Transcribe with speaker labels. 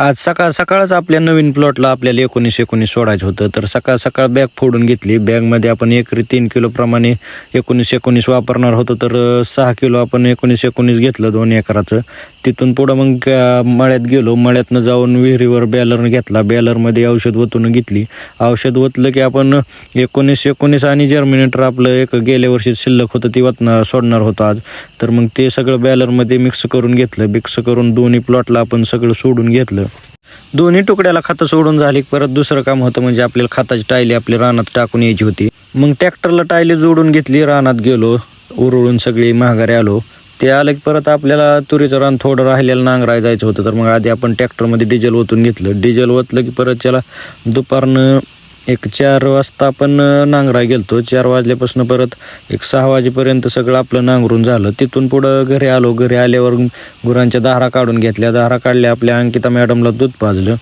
Speaker 1: आज सकाळ सकाळच आपल्या नवीन प्लॉटला आपल्याला 19 सोडायचं होतं. तर सकाळ सकाळ बॅग फोडून घेतली. बॅगमध्ये आपण एकरी 3 किलो प्रमाणे 19 वापरणार होतो. तर 6 किलो आपण 19 घेतलं 2 एकराचं. तिथून पुढं मग मळ्यात गेलो. मळ्यातनं जाऊन विहिरीवर बॅलर घेतला. बॅलरमध्ये औषध ओतून घेतली. औषध ओतलं की आपण 19 आणि जर्मिनेटर आपलं एक गेल्या वर्षी शिल्लक होतं ती सोडणार होतं आज. तर मग ते सगळं बॅलरमध्ये मिक्स करून घेतलं. मिक्स करून दोन्ही प्लॉटला आपण सगळं सोडून घेतलं. दोन्ही तुकड्याला खतं सोडून झाली. परत दुसरं काम होतं म्हणजे आपल्याला खताची टायली आपल्या रानात टाकून यायची होती. मग ट्रॅक्टरला टायली जोडून घेतली. रानात गेलो. उरळून सगळी माघारी आलो. ते आलं की परत आपल्याला तुरीचं रान थोडं राहिलेलं नांगराय जायचं होतं. तर मग आधी आपण ट्रॅक्टरमध्ये डिझेल ओतून घेतलं. डिझेल ओतलं की परत त्याला दुपारनं 4 वाजता आपण नांगराय गेलतो. 4 वाजल्यापासून परत 6 वाजेपर्यंत सगळं आपलं नांगरून झालं. तिथून पुढं घरी आलो. घरी आल्यावर गुरांच्या दारा काढून घेतल्या. दारा काढल्या. आपल्या अंकिता मॅडमला दूध पाजलं.